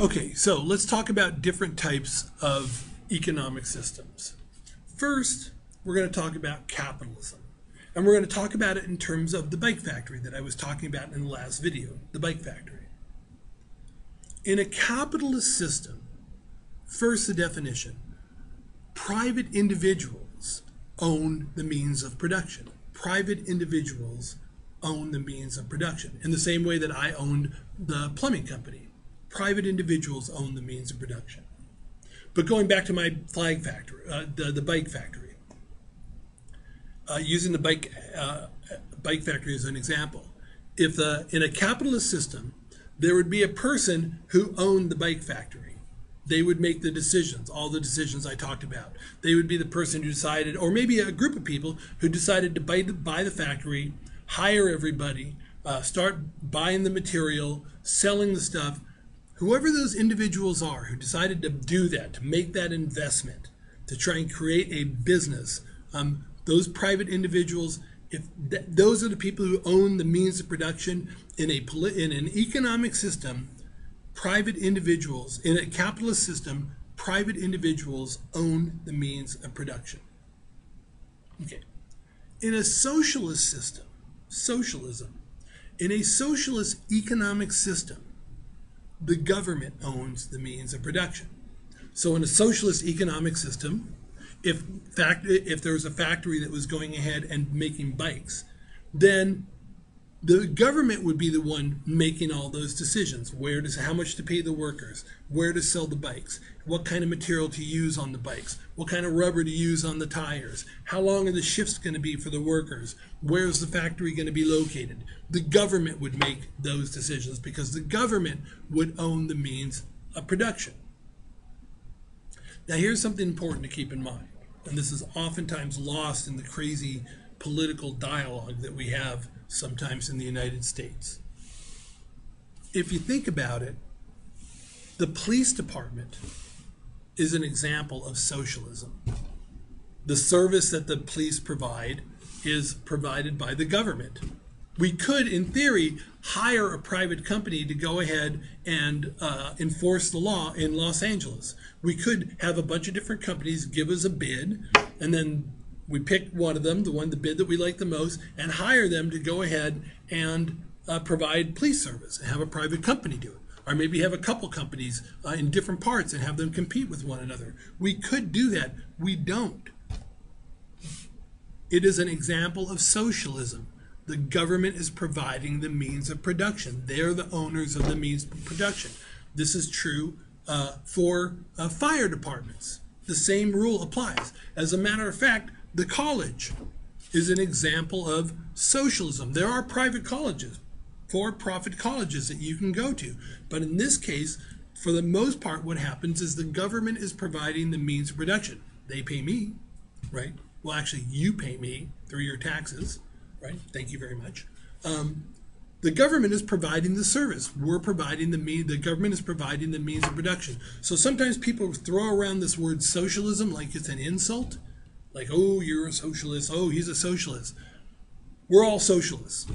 Okay, so let's talk about different types of economic systems. First, we're going to talk about capitalism. And we're going to talk about it in terms of the bike factory that I was talking about in the last video, the bike factory. In a capitalist system, first the definition, private individuals own the means of production. Private individuals own the means of production. In the same way that I owned the plumbing company. Private individuals own the means of production. But going back to my flag factory, the bike factory, using the bike factory as an example, if in a capitalist system, there would be a person who owned the bike factory. They would make the decisions, all the decisions I talked about. They would be the person who decided, or maybe a group of people who decided to buy the factory, hire everybody, start buying the material, selling the stuff. Whoever those individuals are who decided to do that, to make that investment, to try and create a business, those private individuals, those are the people who own the means of production in an economic system. Private individuals, in a capitalist system, private individuals own the means of production. Okay. In a socialist system, socialism, in a socialist economic system, the government owns the means of production. So in a socialist economic system, if there was a factory that was going ahead and making bikes, then the government would be the one making all those decisions. How much to pay the workers, where to sell the bikes, what kind of material to use on the bikes, what kind of rubber to use on the tires, how long are the shifts going to be for the workers, where's the factory going to be located. The government would make those decisions because the government would own the means of production. Now here's something important to keep in mind, and this is oftentimes lost in the crazy political dialogue that we have sometimes in the United States. If you think about it, the police department is an example of socialism. The service that the police provide is provided by the government. We could, in theory, hire a private company to go ahead and enforce the law in Los Angeles. We could have a bunch of different companies give us a bid, and then we pick one of them, the bid that we like the most, and hire them to go ahead and provide police service and have a private company do it. Or maybe have a couple companies in different parts and have them compete with one another. We could do that. We don't. It is an example of socialism. The government is providing the means of production. They're the owners of the means of production. This is true for fire departments. The same rule applies. As a matter of fact, the college is an example of socialism. There are private colleges, for-profit colleges that you can go to. But in this case, for the most part, what happens is the government is providing the means of production. They pay me, right? Well, actually, you pay me through your taxes, right? Thank you very much. The government is providing the service. We're providing the government is providing the means of production. So sometimes people throw around this word socialism like it's an insult. Like, oh, you're a socialist. Oh, he's a socialist. We're all socialists.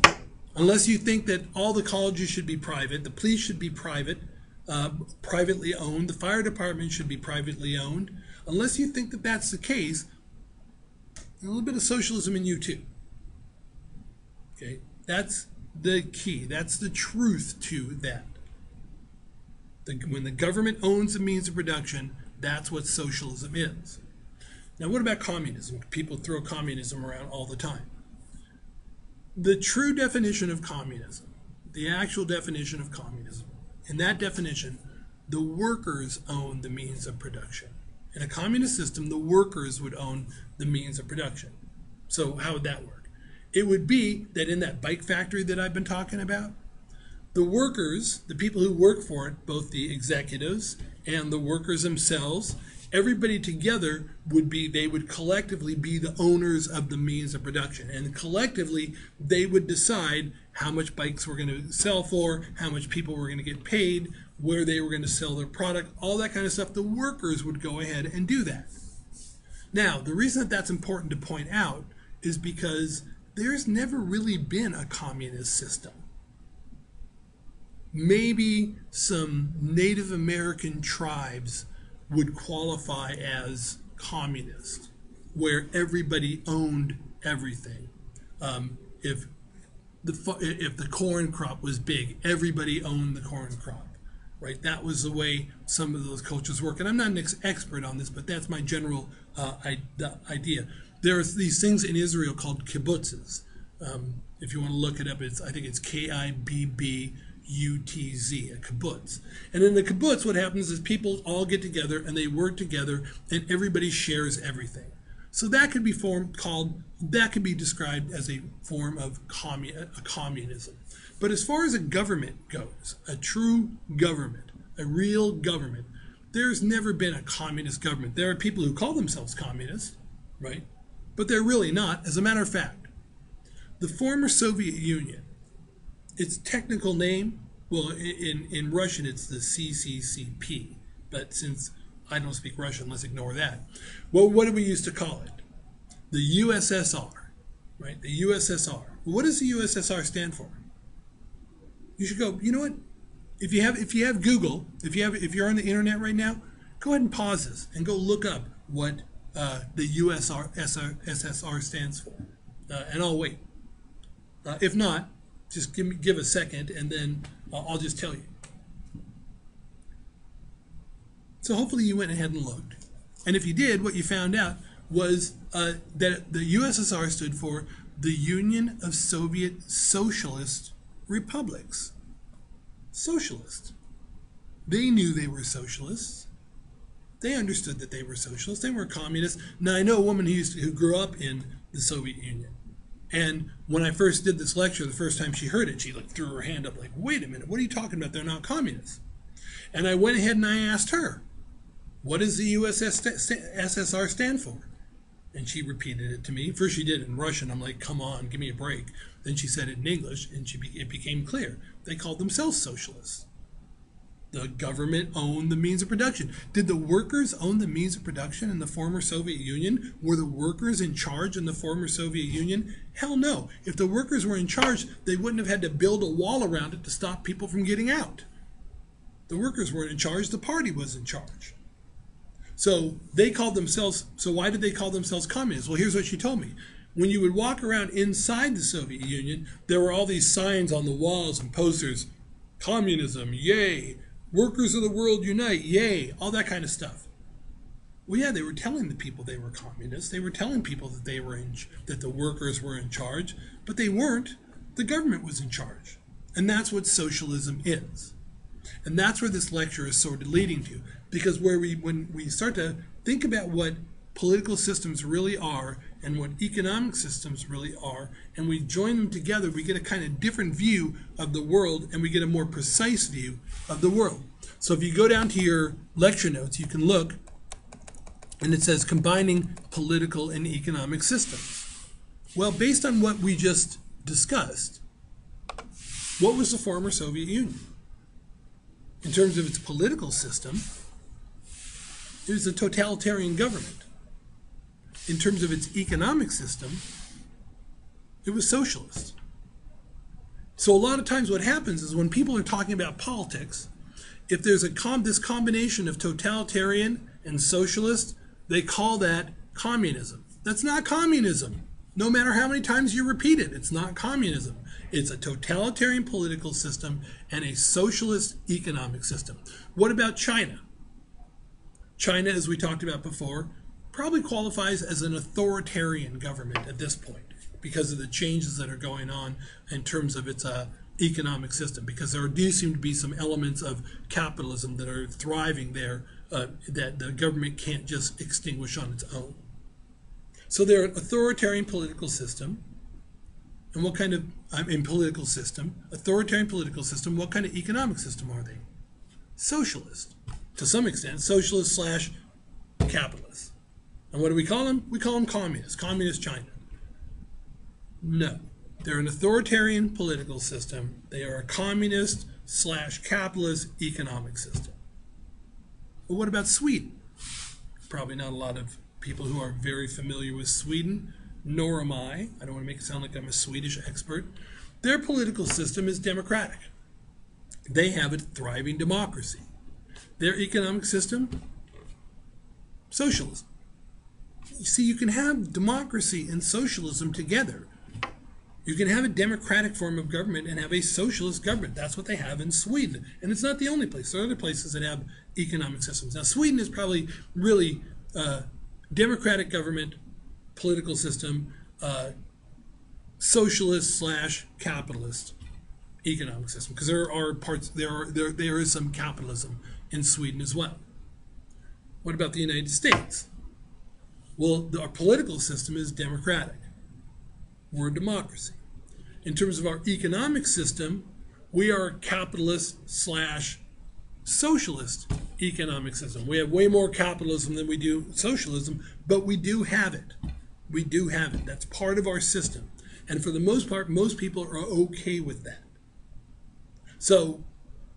Unless you think that all the colleges should be private, the police should be private, privately owned, the fire department should be privately owned. Unless you think that that's the case, a little bit of socialism in you too. Okay, that's the key. That's the truth to that. When the government owns the means of production, that's what socialism is. Now, what about communism? People throw communism around all the time. The true definition of communism, the actual definition of communism, in that definition, the workers own the means of production. In a communist system, the workers would own the means of production. So how would that work? It would be that in that bike factory that I've been talking about, the workers, the people who work for it, both the executives and the workers themselves, everybody together they would collectively be the owners of the means of production. And collectively, they would decide how much bikes we're going to sell for, how much people were going to get paid, where they were going to sell their product, all that kind of stuff. The workers would go ahead and do that. Now, the reason that that's important to point out is because there's never really been a communist system. maybe some Native American tribes would qualify as communist, where everybody owned everything. If the corn crop was big, everybody owned the corn crop, right? That was the way some of those cultures work. And I'm not an expert on this, but that's my general idea. There's these things in Israel called kibbutzes. If you want to look it up, I think it's Kibbutz, a kibbutz. And in the kibbutz, what happens is people all get together and they work together and everybody shares everything. So that could be described as a form of communism. But as far as a government goes, a true government, a real government, there's never been a communist government. There are people who call themselves communists, right? But they're really not. As a matter of fact, the former Soviet Union, its technical name, well, in Russian it's the CCCP, but since I don't speak Russian, let's ignore that. Well, what do we used to call it? The USSR, right? The USSR. What does the USSR stand for? You should go, you know what? If you have Google, if you're on the internet right now, go ahead and pause this and go look up what the USSR stands for, and I'll wait. If not, just give a second, and then I'll just tell you. So hopefully you went ahead and looked, and if you did, what you found out was that the USSR stood for the Union of Soviet Socialist Republics. Socialist. They knew they were socialists. They understood that they were socialists. They weren't communists. Now, I know a woman who grew up in the Soviet Union. And when I first did this lecture, the first time she heard it, she threw her hand up like, wait a minute, what are you talking about? They're not communists. And I went ahead and I asked her, what does the USSR stand for? And she repeated it to me. First she did it in Russian. I'm like, come on, give me a break. Then she said it in English, and it became clear. They called themselves socialists. The government owned the means of production. Did the workers own the means of production in the former Soviet Union? Were the workers in charge in the former Soviet Union? Hell no. If the workers were in charge, they wouldn't have had to build a wall around it to stop people from getting out. The workers weren't in charge. The party was in charge. So they called themselves, so why did they call themselves communists? Well, here's what she told me. When you would walk around inside the Soviet Union, there were all these signs on the walls and posters. Communism, yay. Workers of the world unite, yay. All that kind of stuff. Well, yeah, they were telling the people they were communists. They were telling people that that the workers were in charge, but they weren't. The government was in charge. And that's what socialism is. And that's where this lecture is sort of leading to. Because when we start to think about what political systems really are and what economic systems really are, and we join them together, we get a kind of different view of the world, and we get a more precise view of the world. So if you go down to your lecture notes, you can look, and it says combining political and economic systems. Well, based on what we just discussed, what was the former Soviet Union? In terms of its political system, it was a totalitarian government. In terms of its economic system, it was socialist. So a lot of times what happens is when people are talking about politics, if there's this combination of totalitarian and socialist, they call that communism. That's not communism. No matter how many times you repeat it, it's not communism. It's a totalitarian political system and a socialist economic system. What about China? China, as we talked about before, probably qualifies as an authoritarian government at this point because of the changes that are going on in terms of its economic system, because there do seem to be some elements of capitalism that are thriving there that the government can't just extinguish on its own. So they're an authoritarian political system. And what kind of, authoritarian political system, what kind of economic system are they? Socialist. To some extent, socialist / capitalist. And what do we call them? We call them communists. Communist China. No. They're an authoritarian political system. They are a communist / capitalist economic system. But what about Sweden? Probably not a lot of people who are very familiar with Sweden, nor am I. I don't want to make it sound like I'm a Swedish expert. Their political system is democratic. they have a thriving democracy. Their economic system, socialism. You see, you can have democracy and socialism together. You can have a democratic form of government and have a socialist government. That's what they have in Sweden. And it's not the only place. There are other places that have economic systems. Now, Sweden is probably really democratic government, political system, socialist / capitalist economic system. Because there are parts, there is some capitalism in Sweden as well. What about the United States? Well, our political system is democratic. We're a democracy. In terms of our economic system, we are a capitalist / socialist economic system. We have way more capitalism than we do socialism, but we do have it. We do have it. That's part of our system. And for the most part, most people are okay with that. So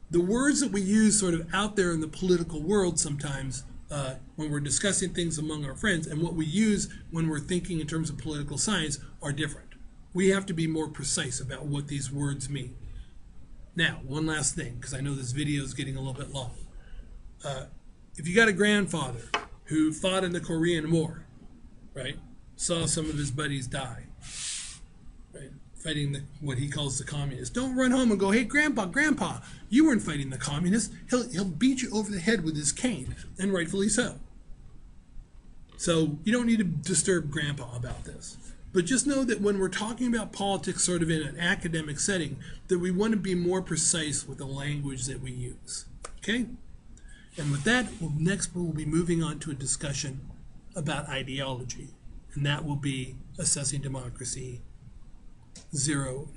the words that we use sort of out there in the political world sometimes when we're discussing things among our friends and what we use when we're thinking in terms of political science are different. We have to be more precise about what these words mean. Now, one last thing, because I know this video is getting a little bit long. If you got a grandfather who fought in the Korean War, right, saw some of his buddies die, right, fighting what he calls the communists, don't run home and go, hey, Grandpa, you weren't fighting the communists. He'll beat you over the head with his cane, and rightfully so. So you don't need to disturb Grandpa about this. But just know that when we're talking about politics sort of in an academic setting, that we want to be more precise with the language that we use. Okay? And with that, next we'll be moving on to a discussion about ideology. And that will be Assessing Democracy 09.